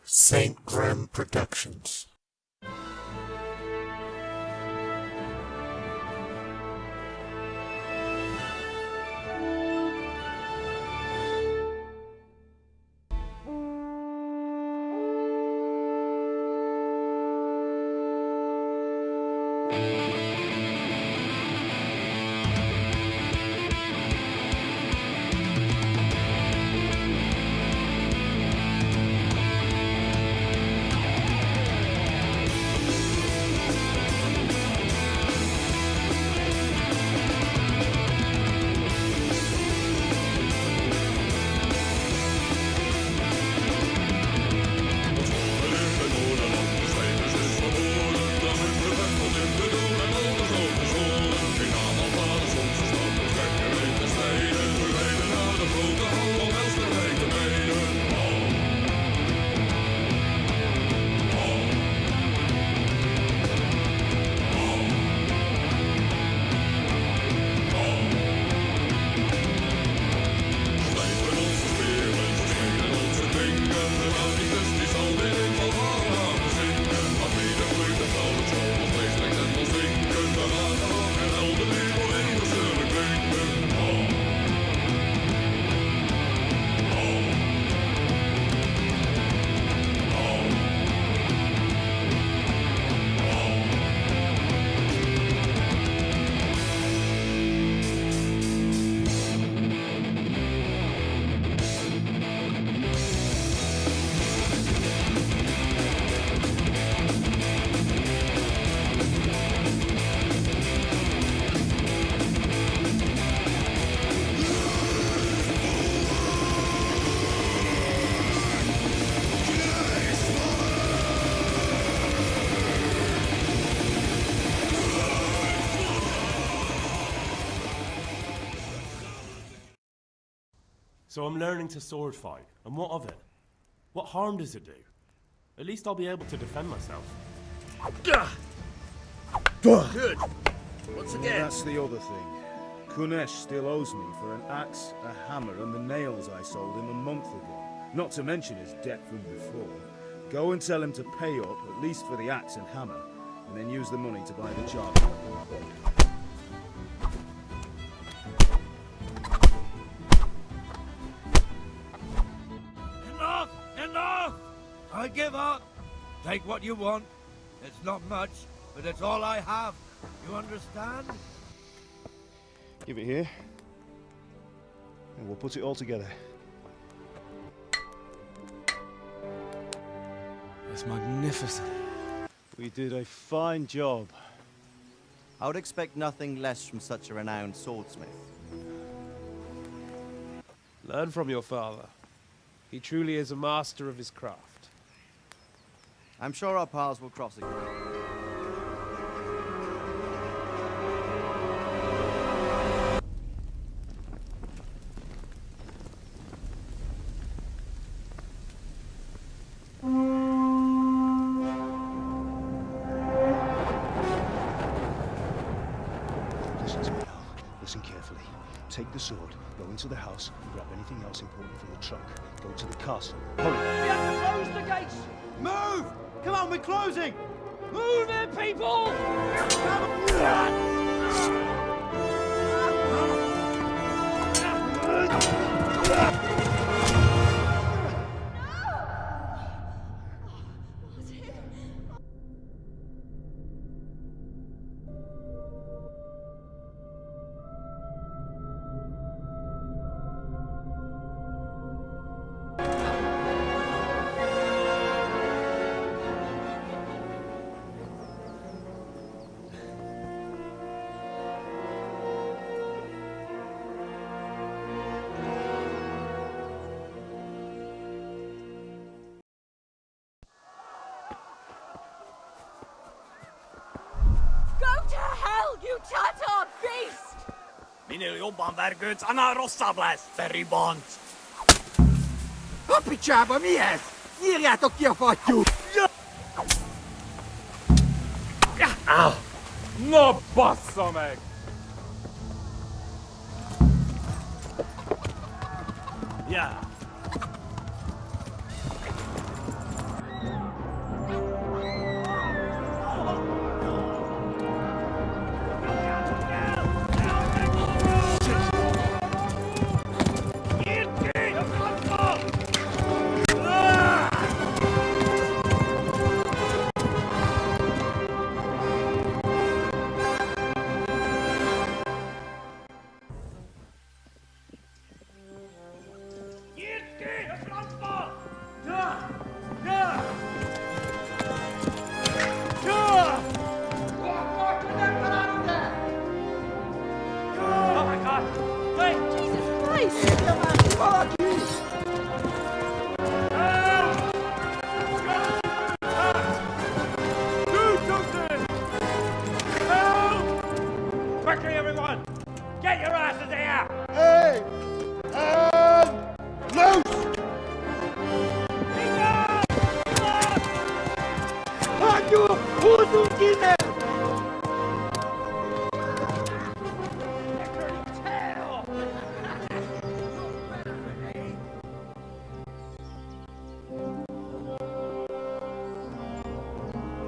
St. Grimm Productions. So I'm learning to sword fight, and what of it? What harm does it do? At least I'll be able to defend myself. Good. Once again. That's the other thing. Kunesh still owes me for an axe, a hammer, and the nails I sold him a month ago. Not to mention his debt from before. Go and tell him to pay up, at least for the axe and hammer, and then use the money to buy the job. Enough! Enough! I give up. Take what you want. It's not much, but it's all I have. You understand? Give it here, and we'll put it all together. It's magnificent. We did a fine job. I would expect nothing less from such a renowned swordsmith. Learn from your father. He truly is a master of his craft. I'm sure our paths will cross again. Listen to me now. Listen carefully. Take the sword, go into the house, and grab anything else important from the trunk. Go to the castle. Hurry! We have to close the gates! Move! Come on, we're closing! Move it, people! Go to hell, you Tatar beast! Minul jobban vergődsz, annál rosszabb lesz, Beribont! A picsába mi ez? Nyírjátok ki a fattyút! Na bassza meg! Yeah. Kill them!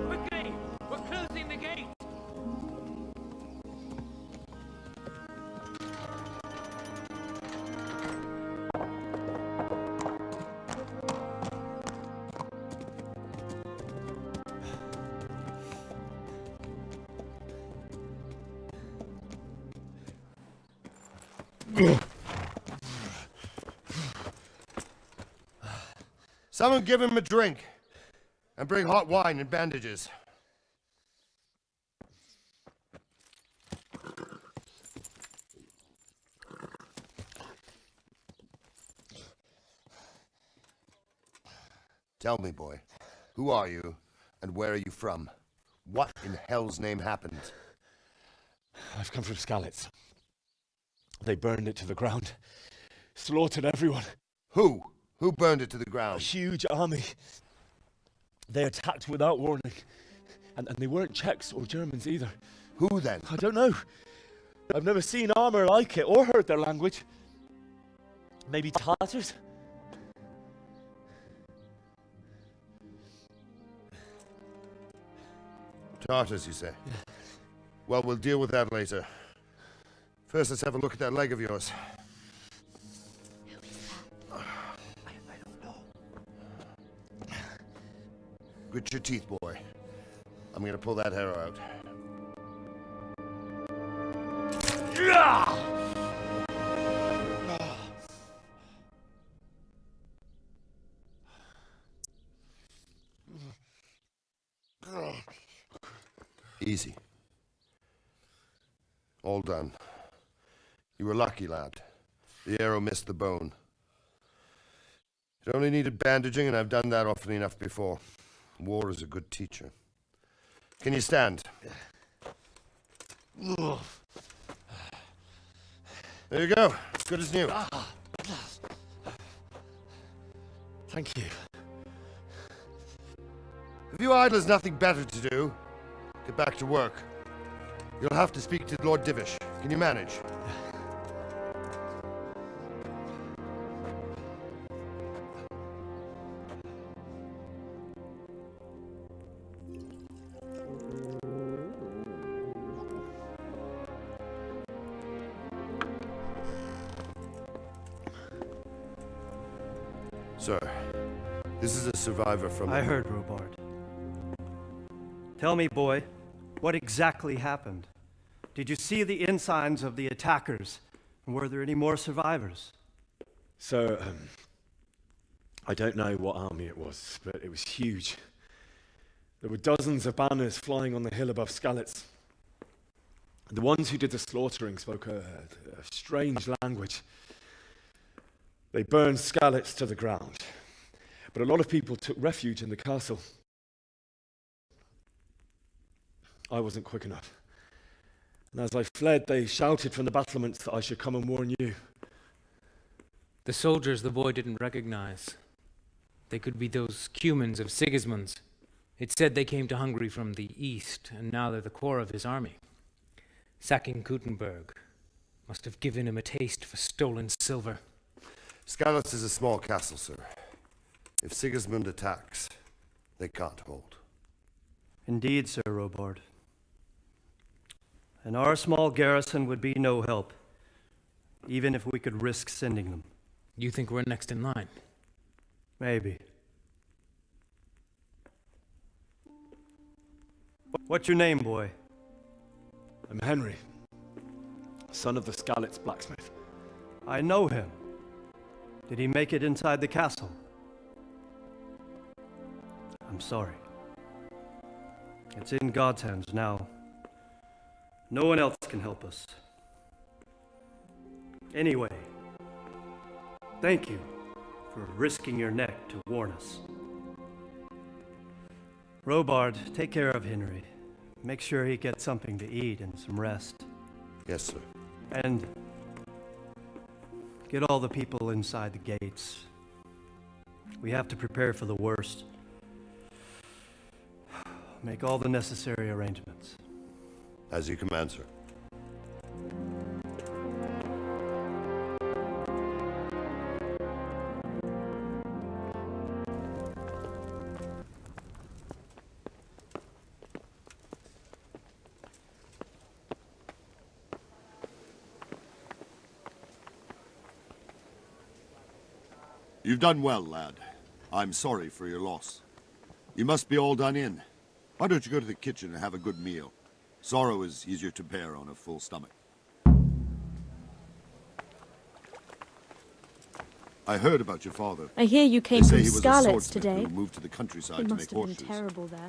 Quickly! We're closing the gate! Someone give him a drink. And bring hot wine and bandages. Tell me, boy, who are you and where are you from? What in hell's name happened? I've come from Skalitz. They burned it to the ground. Slaughtered everyone. Who? Who burned it to the A ground? huge army. They attacked without warning. And they weren't Czechs or Germans either. Who then? I don't know. I've never seen armor like it or heard their language. Maybe Tatars? Tartars, you say? Well, we'll deal with that later. First, let's have a look at that leg of yours. I don't know. Grit your teeth, boy. I'm gonna pull that hair out. Easy. All done. You were lucky, lad. The arrow missed the bone. It only needed bandaging, and I've done that often enough before. War is a good teacher. Can you stand? There you go. As good as new. Thank you. If you idlers nothing better to do, get back to work. You'll have to speak to Lord Divish. Can you manage? Sir, this is a survivor from... I heard, Robard. Tell me, boy, what exactly happened? Did you see the ensigns of the attackers? And were there any more survivors? So, I don't know what army it was, but it was huge. There were dozens of banners flying on the hill above Skalitz. The ones who did the slaughtering spoke a strange language. They burned Skalitz to the ground, but a lot of people took refuge in the castle. I wasn't quick enough. And as I fled, they shouted from the battlements that I should come and warn you. The soldiers the boy didn't recognize. They could be those Cumans of Sigismund's. It said they came to Hungary from the east, and now they're the core of his army. Sacking Gutenberg must have given him a taste for stolen silver. Skalitz is a small castle, sir. If Sigismund attacks, they can't hold. Indeed, Sir Robard. And our small garrison would be no help, even if we could risk sending them. You think we're next in line? Maybe. What's your name, boy? I'm Henry, son of the Skalitz blacksmith. I know him. Did he make it inside the castle? I'm sorry. It's in God's hands now. No one else can help us. Anyway, thank you for risking your neck to warn us. Robard, take care of Henry. Make sure he gets something to eat and some rest. Yes, sir. And get all the people inside the gates. We have to prepare for the worst. make all the necessary arrangements. As you command, sir. You've done well, lad. I'm sorry for your loss. You must be all done in. Why don't you go to the kitchen and have a good meal? Sorrow is easier to bear on a full stomach. I heard about your father. I hear you came They say from he was a Skalitz swordsmith today. who moved to the countryside It to must make have been horseshoes. terrible there.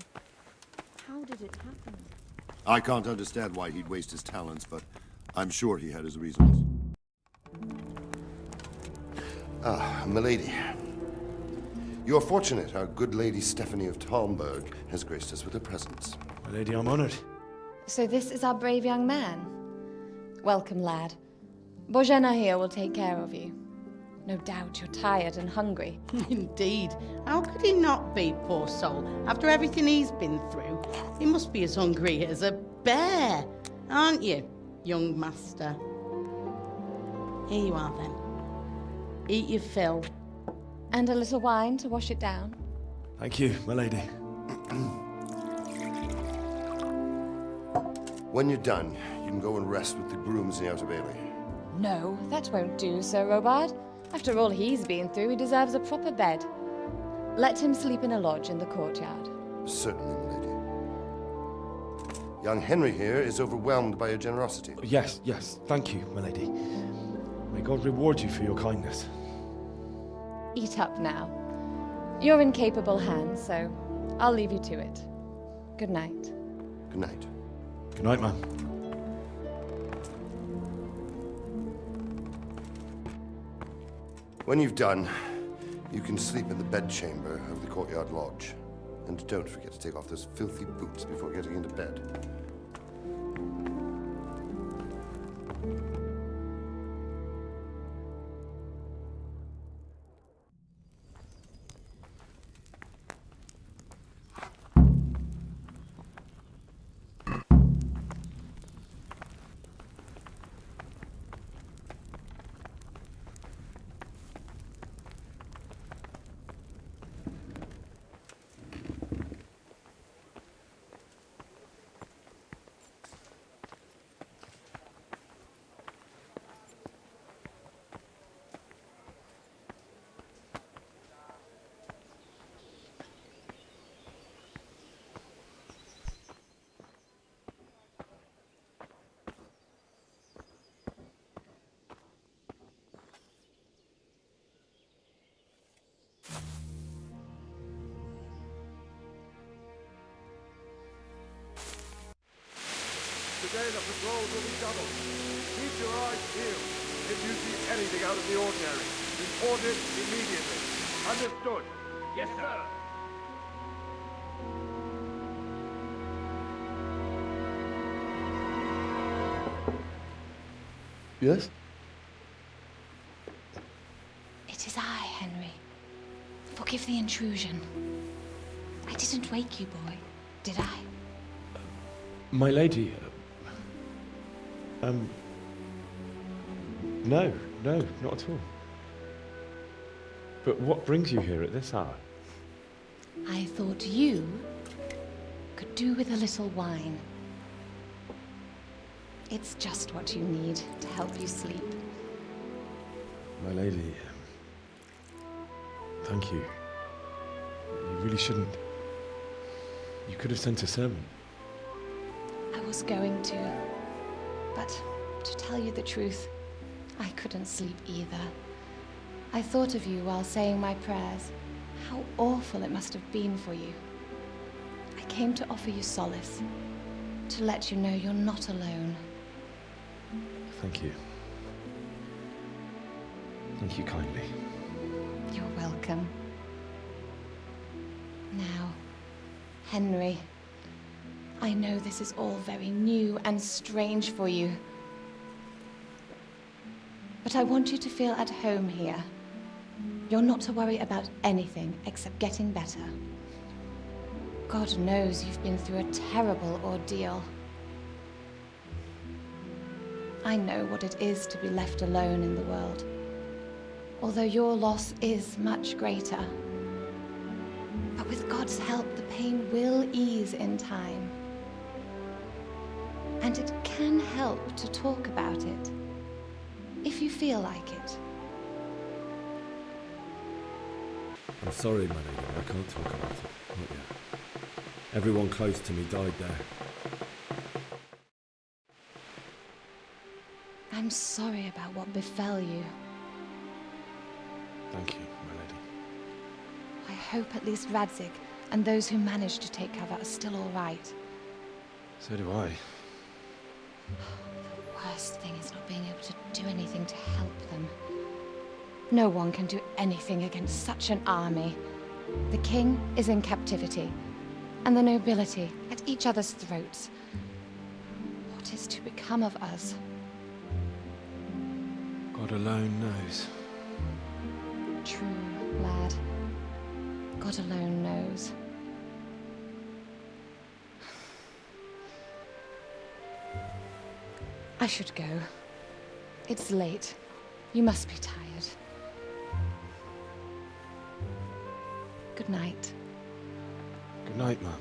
How did it happen? I can't understand why he'd waste his talents, but I'm sure he had his reasons. Ah, milady. You are fortunate our good lady Stephanie of Talmberg has graced us with her presence. Lady, I'm honored. So this is our brave young man. Welcome, lad. Bojana here will take care of you. No doubt you're tired and hungry. Indeed. How could he not be, poor soul? After everything he's been through, he must be as hungry as a bear, aren't you, young master? Here you are, then. Eat your fill. And a little wine to wash it down. Thank you, my lady. When you're done, you can go and rest with the grooms in the outer bailey. No, that won't do, Sir Robard. After all he's been through, he deserves a proper bed. Let him sleep in a lodge in the courtyard. Certainly, milady. Young Henry here is overwhelmed by your generosity. Yes, yes. Thank you, my lady. May God reward you for your kindness. Eat up now. You're in capable hands, so I'll leave you to it. Good night. Good night. Good night, ma'am. When you've done, you can sleep in the bedchamber of the courtyard lodge. And don't forget to take off those filthy boots before getting into bed. Today the patrols will be doubled. Keep your eyes peeled. If you see anything out of the ordinary, report it immediately. Understood? Yes, sir. Yes? It is I, Henry. Forgive the intrusion. I didn't wake you, boy, did I? My lady, no, not at all. But what brings you here at this hour? I thought you could do with a little wine. It's just what you need to help you sleep. My lady, thank you. You really shouldn't. You could have sent a servant. I was going to, but to tell you the truth, I couldn't sleep either. I thought of you while saying my prayers. How awful it must have been for you. I came to offer you solace, to let you know you're not alone. Thank you. Thank you kindly. You're welcome. Now, Henry, I know this is all very new and strange for you. But I want you to feel at home here. You're not to worry about anything except getting better. God knows you've been through a terrible ordeal. I know what it is to be left alone in the world, although your loss is much greater. But with God's help, the pain will ease in time. And it can help to talk about it, if you feel like it. I'm sorry, my lady, I can't talk about it. Not yet. Everyone close to me died there. I'm sorry about what befell you. Thank you, my lady. I hope at least Radzig and those who managed to take cover are still all right. So do I. The worst thing is not being able to do anything to help them. No one can do anything against such an army. The king is in captivity, and the nobility at each other's throats. What is to become of us? God alone knows. True, lad. God alone knows. I should go. It's late. You must be tired. Good night. Good night, Mum.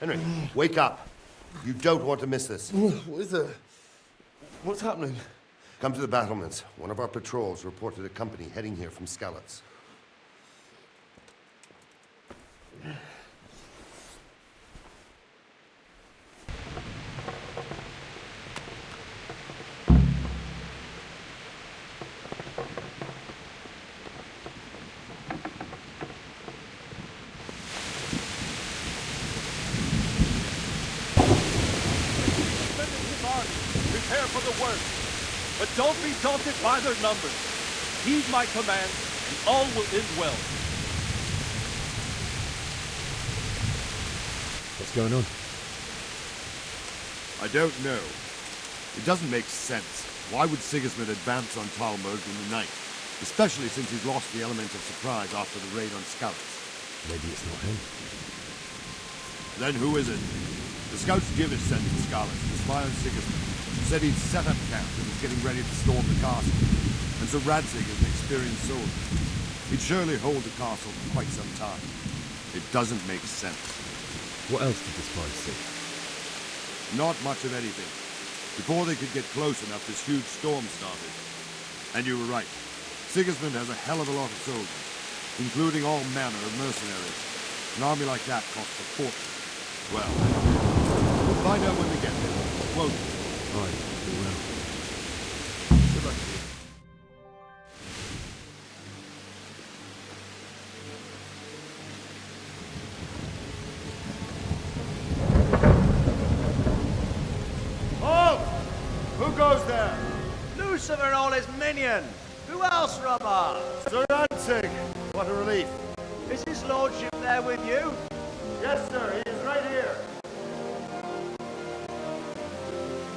Henry, wake up. You don't want to miss this. What is it? What's happening? Come to the battlements. One of our patrols reported a company heading here from Skalitz. Prepare for the worst, but don't be daunted by their numbers. Heed my command, and all will end well. What's going on? I don't know. It doesn't make sense. Why would Sigismund advance on Talmberg in the night? Especially since he's lost the element of surprise after the raid on Skalitz. Maybe it's not him. Then who is it? The scouts Divish sent to Skalitz to spy on Sigismund. Said he'd set up camp and was getting ready to storm the castle. And so Radzig is an experienced soldier. He'd surely hold the castle for quite some time. It doesn't make sense. What else did the spies see? Not much of anything. Before they could get close enough, this huge storm started. And you were right. Sigismund has a hell of a lot of soldiers, including all manner of mercenaries. An army like that costs a fortune. Well, we'll find out when we get there, won't we? Right, we will. Good luck to you. Halt! Who goes there? Lucifer and all his minions! Who else, Robber? Sir Radzig! What a relief. Is his lordship there with you? Yes, sir, he is right here.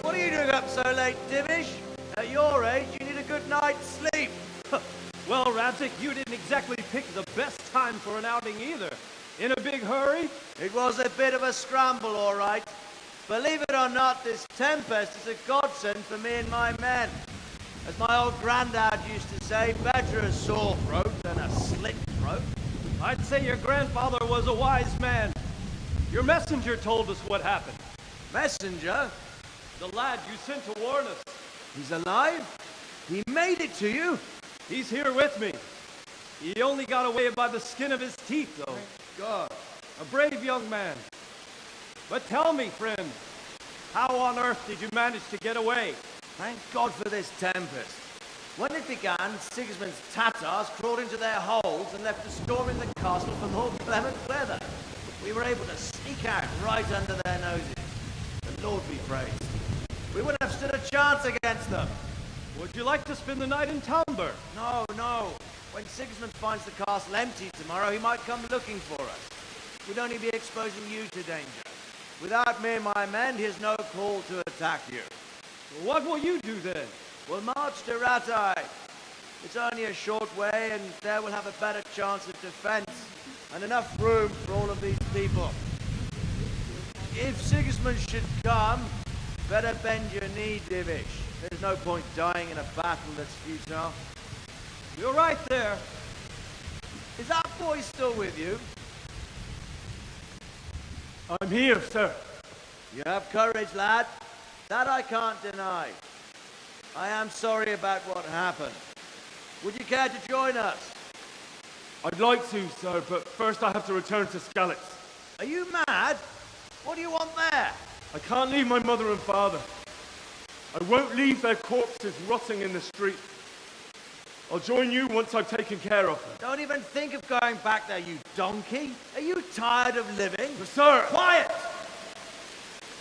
What are you doing up so late, Divish? At your age, you need a good night's sleep. Well, Radzig, you didn't exactly pick the best time for an outing either. In a big hurry? It was a bit of a scramble, all right. Believe it or not, this tempest is a godsend for me and my men. As my old granddad used to say, better a sore throat than a slit throat. I'd say your grandfather was a wise man. Your messenger told us what happened. Messenger? The lad you sent to warn us. He's alive? He made it to you? He's here with me. He only got away by the skin of his teeth, though. Thank God. A brave young man. But tell me, friend, how on earth did you manage to get away? Thank God for this tempest. When it began, Sigismund's Tatars crawled into their holes and left a storm in the castle for more clement weather. We were able to sneak out right under their noses. The Lord be praised. We wouldn't have stood a chance against them. Would you like to spend the night in Talmberg? No, no. When Sigismund finds the castle empty tomorrow, he might come looking for us. We'd only be exposing you to danger. Without me and my men, he has no call to attack you. What will you do then? We'll march to Ratai. It's only a short way, and there we'll have a better chance of defense, and enough room for all of these people. If Sigismund should come, better bend your knee, Divish. There's no point dying in a battle that's futile. You're right there. Is that boy still with you? I'm here, sir. You have courage, lad. That I can't deny. I am sorry about what happened. Would you care to join us? I'd like to, sir, but first I have to return to Skalitz. Are you mad? What do you want there? I can't leave my mother and father. I won't leave their corpses rotting in the street. I'll join you once I've taken care of them. Don't even think of going back there, you donkey. Are you tired of living? But sir! Quiet!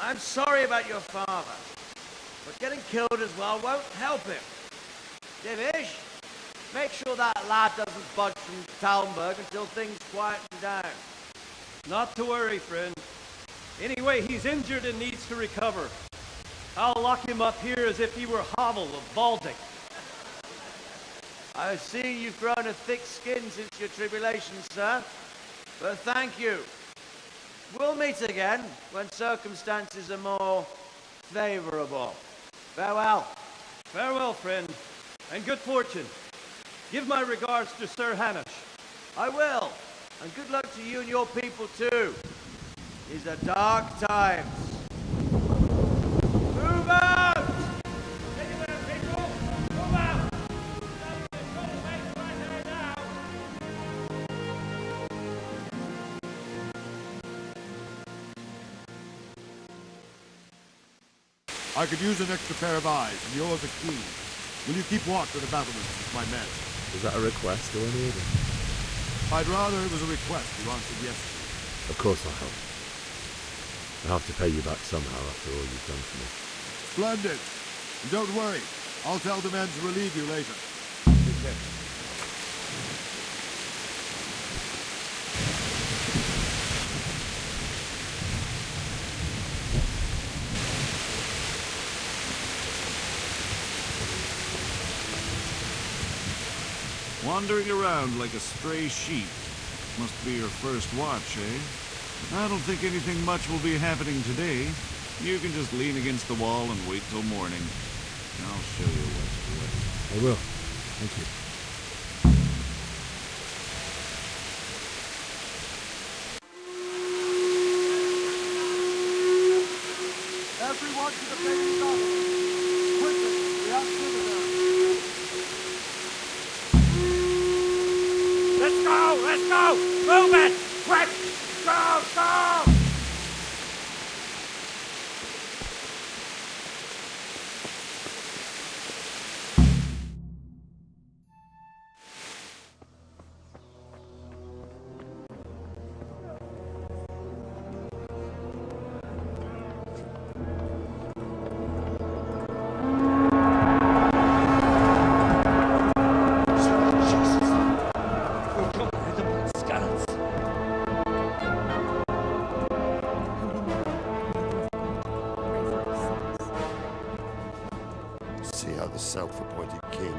I'm sorry about your father, but getting killed as well won't help him. Divish, make sure that lad doesn't budge from Talmberg until things quieten down. Not to worry, friend. Anyway, he's injured and needs to recover. I'll lock him up here as if he were Havel of Balding. I see you've grown a thick skin since your tribulation, sir. But thank you. We'll meet again when circumstances are more favorable. Farewell. Farewell, friend, and good fortune. Give my regards to Sir Hanush. I will. And good luck to you and your people, too. These are dark times. Move out! I could use an extra pair of eyes, and yours are keen. Will you keep watch of the battlements with my men? Is that a request or an order? I'd rather it was a request you answered yes to. Of course I'll help. I have to pay you back somehow after all you've done for me. Splendid. And don't worry. I'll tell the men to relieve you later. Take care. Wandering around like a stray sheep. Must be your first watch, eh? I don't think anything much will be happening today. You can just lean against the wall and wait till morning. I'll show you what's what. I will. Thank you. Everyone to the main battle. Quickly, we have citizens. Let's go! Let's go! Move it! Quick! Go! Go! See how the self-appointed king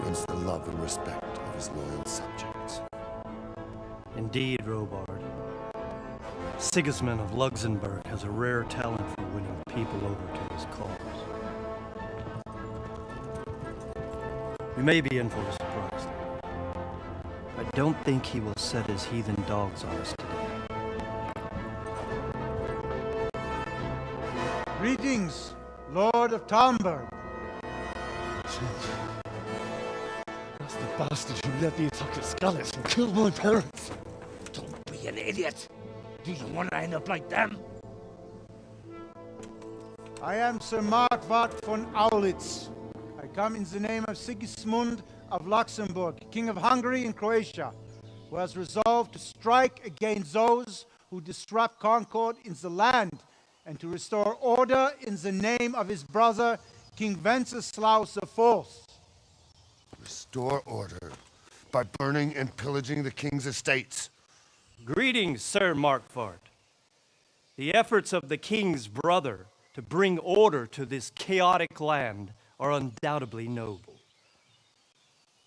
wins the love and respect of his loyal subjects. Indeed, Robard. Sigismund of Luxembourg has a rare talent for winning people over to his cause. We may be in for a surprise. I don't think he will set his heathen dogs on us today. Greetings, Lord of Talmberg. That's the bastard who led the attack at Skalitz and killed my parents. Don't be an idiot. Do you want to end up like them? I am Sir Markwart von Aulitz. I come in the name of Sigismund of Luxembourg, King of Hungary and Croatia, who has resolved to strike against those who disrupt concord in the land and to restore order in the name of his brother, King Wenceslaus IV. Restore order by burning and pillaging the king's estates. Greetings, Sir Markwart. The efforts of the king's brother to bring order to this chaotic land are undoubtedly noble.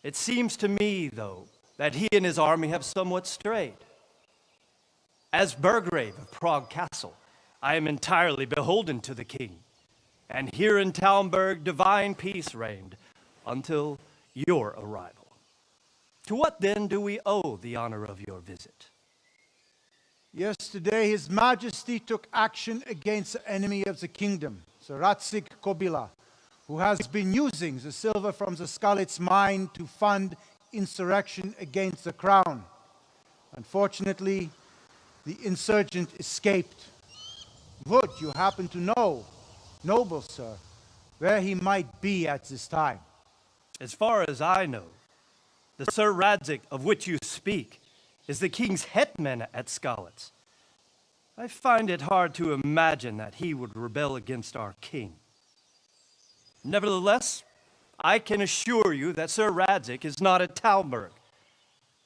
It seems to me, though, that he and his army have somewhat strayed. As Burgrave of Prague Castle, I am entirely beholden to the king, and here in Talmberg divine peace reigned until your arrival. To what then do we owe the honor of your visit? Yesterday, His Majesty took action against the enemy of the kingdom, Sir Radzik Kobila, who has been using the silver from the Skalitz mine to fund insurrection against the crown. Unfortunately, the insurgent escaped. Would you happen to know, noble sir, where he might be at this time? As far as I know, the Sir Radzik of which you speak is the king's hetman at Skalitz. I find it hard to imagine that he would rebel against our king. Nevertheless, I can assure you that Sir Radzik is not at Talmberg.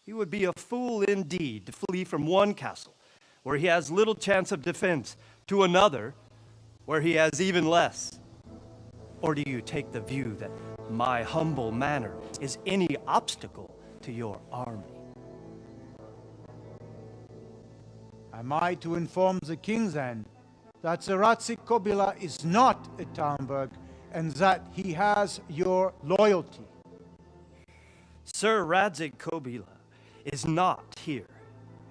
He would be a fool indeed to flee from one castle, where he has little chance of defense, to another, where he has even less. Or do you take the view that my humble manner is any obstacle to your army? Am I to inform the king then that Sir Radzik Kobila is not at Talmberg and that he has your loyalty? Sir Radzik Kobila is not here,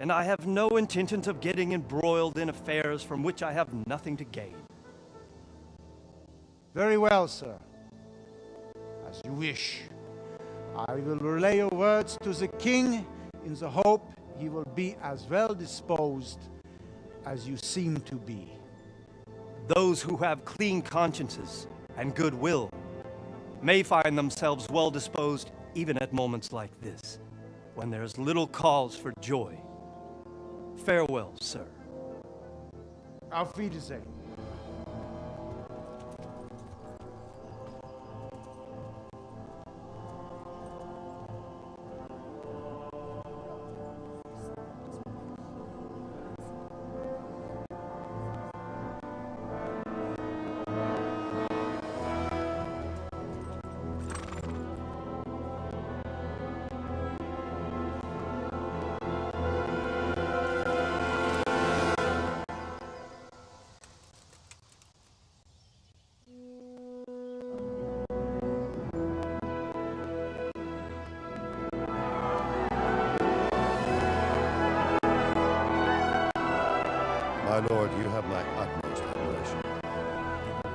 and I have no intentions of getting embroiled in affairs from which I have nothing to gain. Very well, sir. As you wish. I will relay your words to the king in the hope he will be as well disposed as you seem to be. Those who have clean consciences and goodwill may find themselves well disposed even at moments like this, when there is little cause for joy. Farewell, sir. Auf Wiedersehen. My lord, you have my utmost admiration.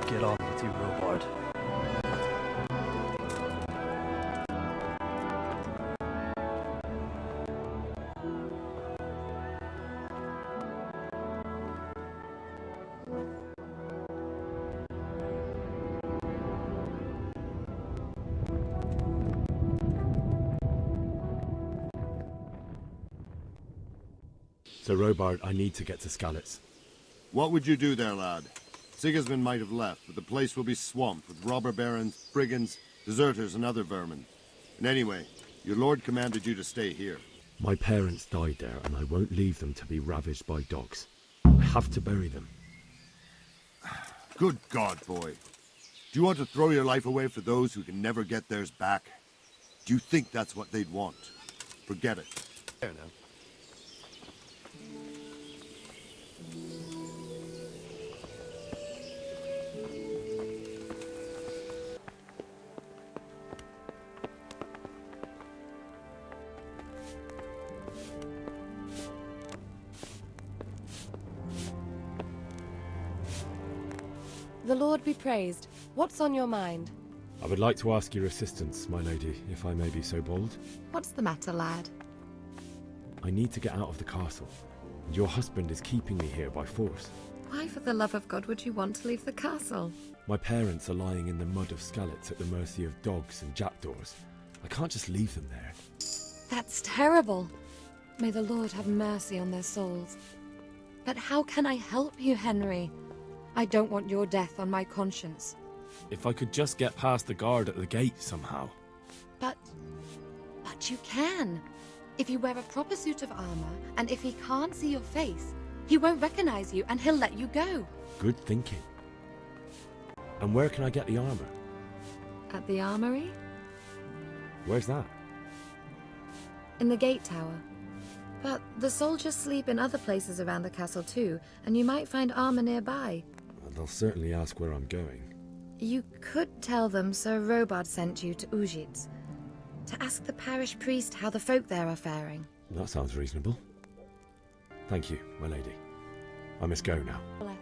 Get on with you, Robart. So, Robart, I need to get to Skalitz. What would you do there, lad? Sigismund might have left, but the place will be swamped with robber barons, brigands, deserters, and other vermin. And anyway, your lord commanded you to stay here. My parents died there, and I won't leave them to be ravaged by dogs. I have to bury them. Good God, boy. Do you want to throw your life away for those who can never get theirs back? Do you think that's what they'd want? Forget it. There now. The Lord be praised. What's on your mind? I would like to ask your assistance, my lady, if I may be so bold. What's the matter, lad? I need to get out of the castle. Your husband is keeping me here by force. Why, for the love of God, would you want to leave the castle? My parents are lying in the mud of Skalitz at the mercy of dogs and jackdaws. I can't just leave them there. That's terrible. May the Lord have mercy on their souls. But how can I help you, Henry? I don't want your death on my conscience. If I could just get past the guard at the gate somehow. But you can. If you wear a proper suit of armor, and if he can't see your face, he won't recognize you and he'll let you go. Good thinking. And where can I get the armor? At the armory? Where's that? In the gate tower. But the soldiers sleep in other places around the castle too, and you might find armor nearby. They'll certainly ask where I'm going. You could tell them Sir Robard sent you to Ujitz, to ask the parish priest how the folk there are faring. That sounds reasonable. Thank you, my lady. I must go now. Bless.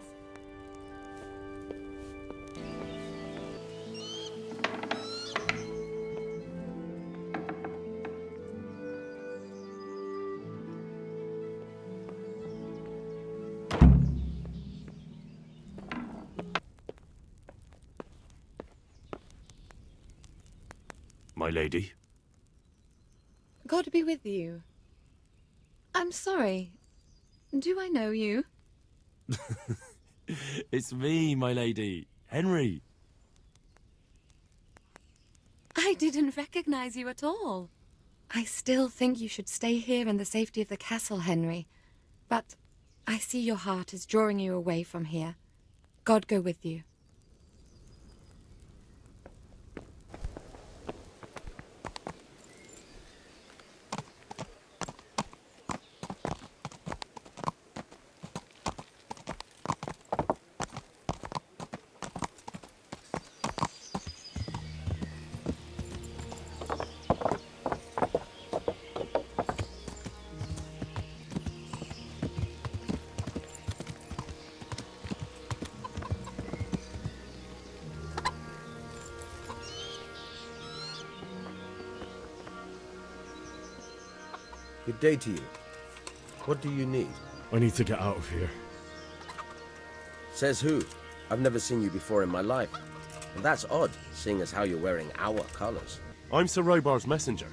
My lady? God be with you. I'm sorry. Do I know you? It's me, my lady. Henry. I didn't recognize you at all. I still think you should stay here in the safety of the castle, Henry. But I see your heart is drawing you away from here. God go with you. Good day to you. What do you need? I need to get out of here. Says who? I've never seen you before in my life. And that's odd, seeing as how you're wearing our colours. I'm Sir Robard's messenger.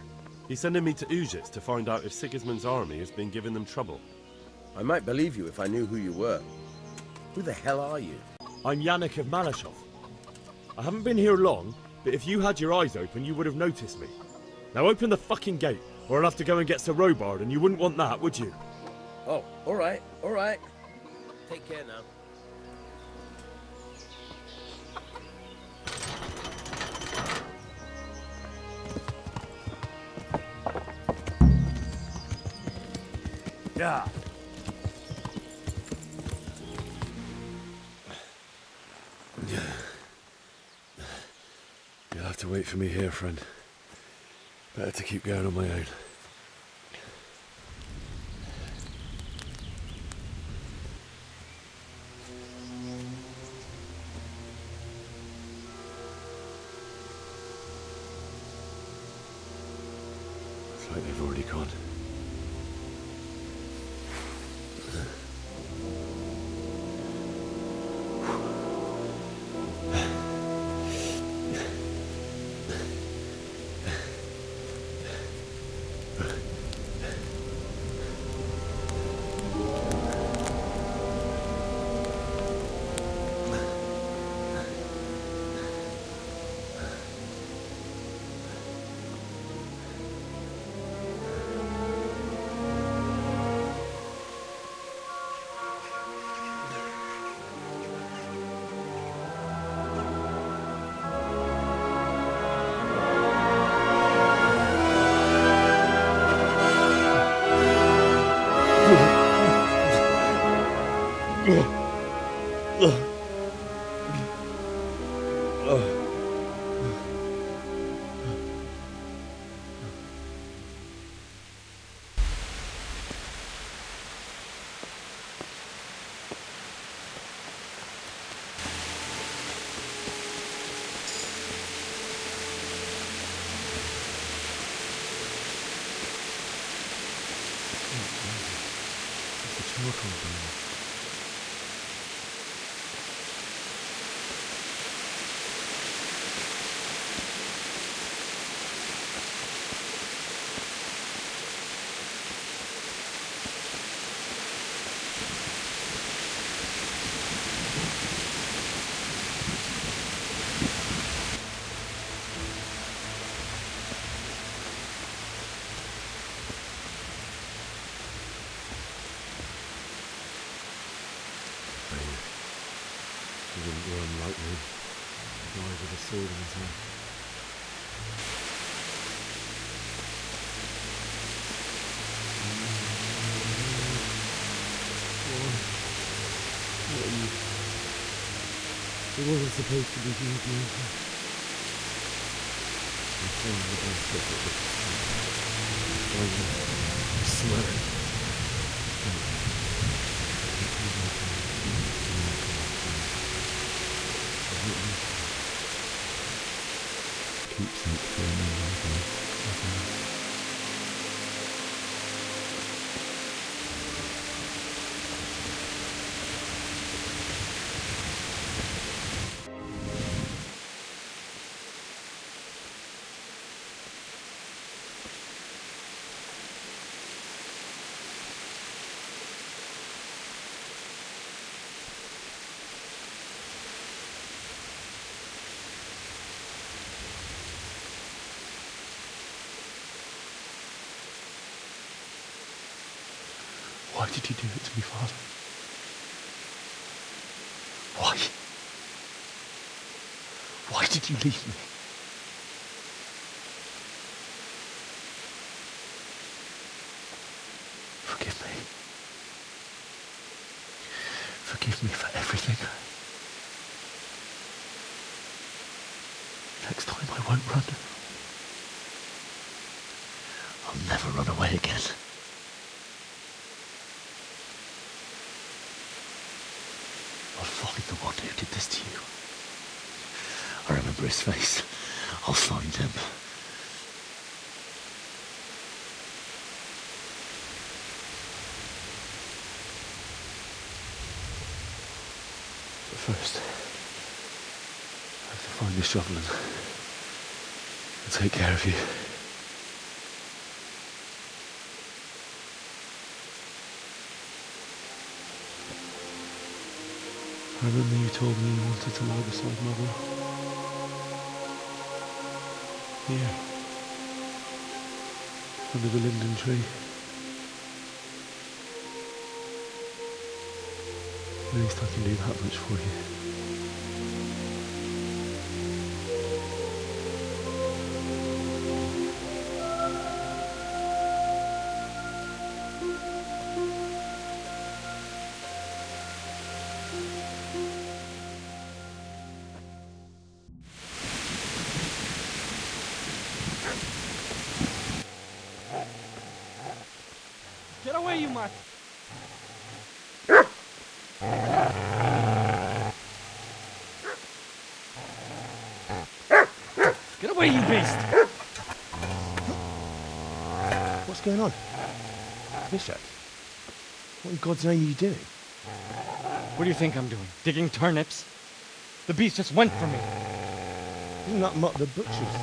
He's sending me to Ujitz to find out if Sigismund's army has been giving them trouble. I might believe you if I knew who you were. Who the hell are you? I'm Yannick of Malashov. I haven't been here long, but if you had your eyes open, you would have noticed me. Now open the fucking gate, or I'll have to go and get Sir Robard, and you wouldn't want that, would you? Oh, all right, all right. Take care now. Yeah. You'll have to wait for me here, friend. Better to keep going on my own. Looks like they've already gone. He didn't go on lightly, nor with a sword in his hand. What are you? It wasn't supposed to be you, Bianca. I'm saying the best of it. I swear it. Keepsake for me, Why did you do it to me, Father? Why? Why did you leave me? Forgive me. Forgive me for everything. Next time I won't run. I'll never run away again. I'll find the one who did this to you. I remember his face. I'll find him. But first, I have to find the shovel and take care of you. I remember you told me you wanted to lie beside Mother. Here. Under the linden tree. At least I can do that much for you. Get away, you mutt! Get away, you beast! What's going on? Bishop? What in God's name are you doing? What do you think I'm doing? Digging turnips? The beast just went for me. Isn't that Mutt the butcher's?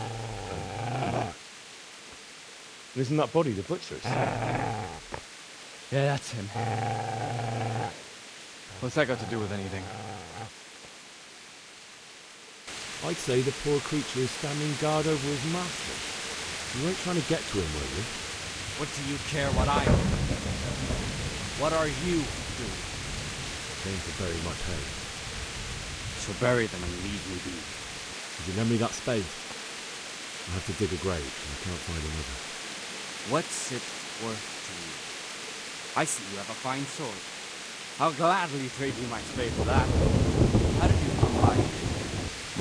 Isn't that body the butcher's? Yeah, that's him. What's that got to do with anything? I'd say the poor creature is standing guard over his master. You weren't trying to get to him, were you? What do you care what I do? What are you doing? Came to bury my parents. So bury them and leave me be. Did you lend me that spade? I have to dig a grave and I can't find another. What's it worth to you? I see you have a fine sword. I'll gladly trade you my spade for that. How did you come by it?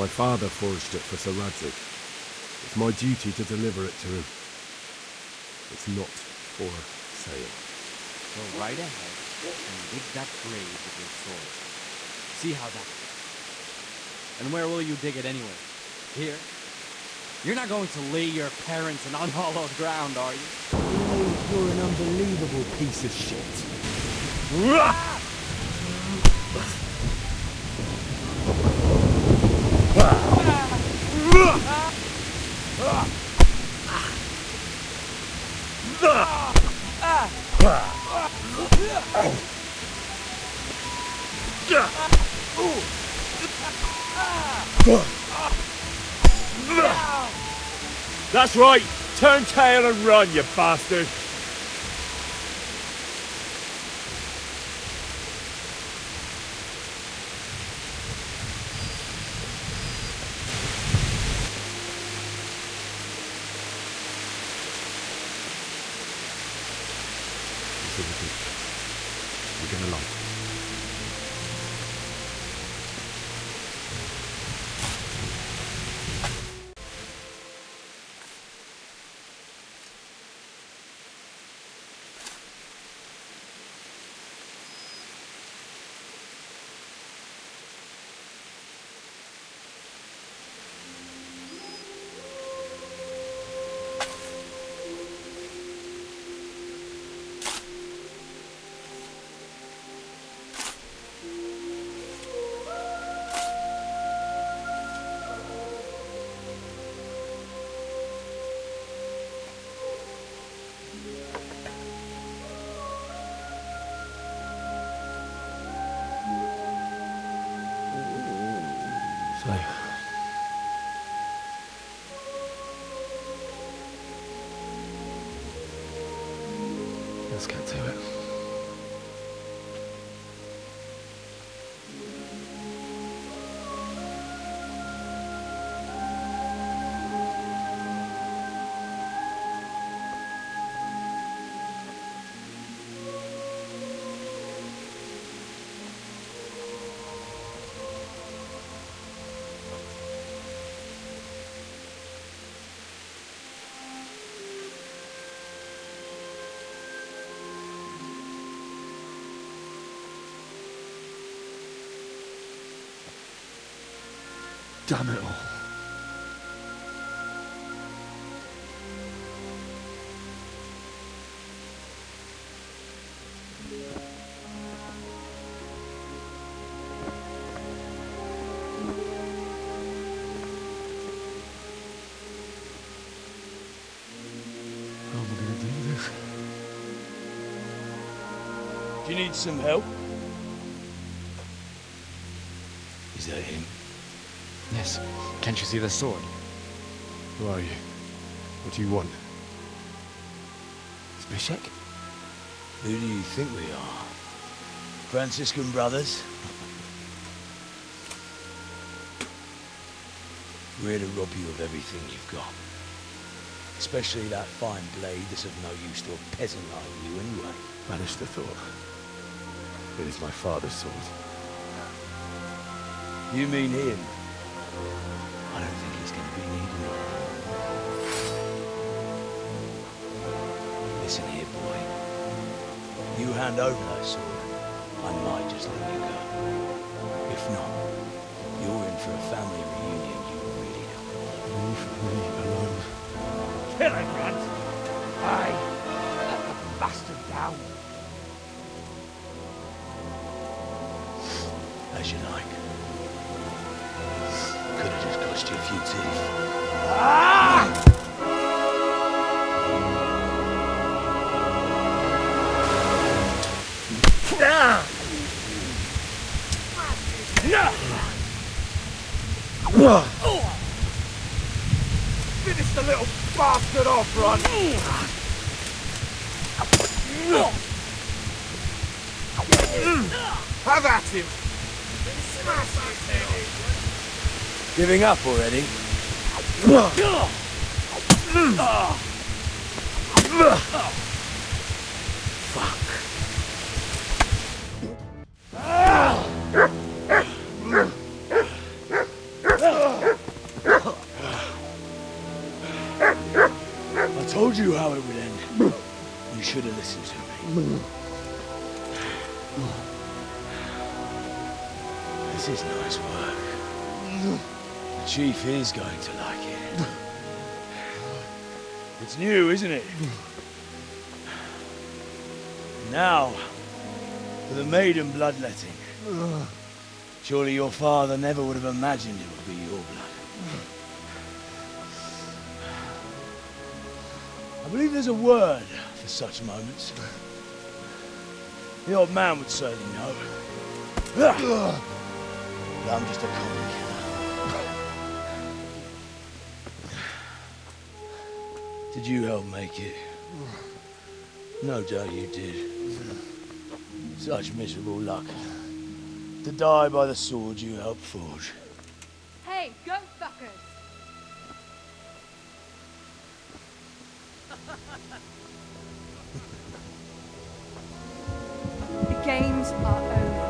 My father forged it for Sir Radzig. It's my duty to deliver it to him. It's not for sale. Go right ahead and dig that grave with your sword. See how that goes. And where will you dig it anyway? Here? You're not going to lay your parents in unhallowed ground, are you? You're an unbelievable piece of shit. That's right! Turn tail and run, you bastard! We're going along. So, let's get to it. Damn it all. How am I going to do this? Do you need some help? Is that him? Yes. Can't you see the sword? Who are you? What do you want? Zbyszek? Who do you think we are? Franciscan brothers? We're here to rob you of everything you've got. Especially that fine blade that's of no use to a peasant like you anyway. Banish the thought. It is my father's sword. You mean him? I don't think he's going to be needing it. Listen here, boy. You hand over that sword, I might just let you go. If not, you're in for a family reunion you really don't want. Leave me alone. Kill him, Runt! Aye! Let the bastard down! As you like. Could have just cost you a few teeth. Ah! Finish the little bastard off, Ron! Have at him! Smash his head! Giving up already? I told you how it would end. You should have listened to me. This is nice work. The Chief is going to like it. It's new, isn't it? Now, For the maiden bloodletting. Surely your father never would have imagined it would be your blood. I believe there's a word for such moments. The old man would certainly know. But I'm just a common killer. Did you help make it? No doubt you did. Such miserable luck. To die by the sword you helped forge. Hey, go fuckers! The games are over.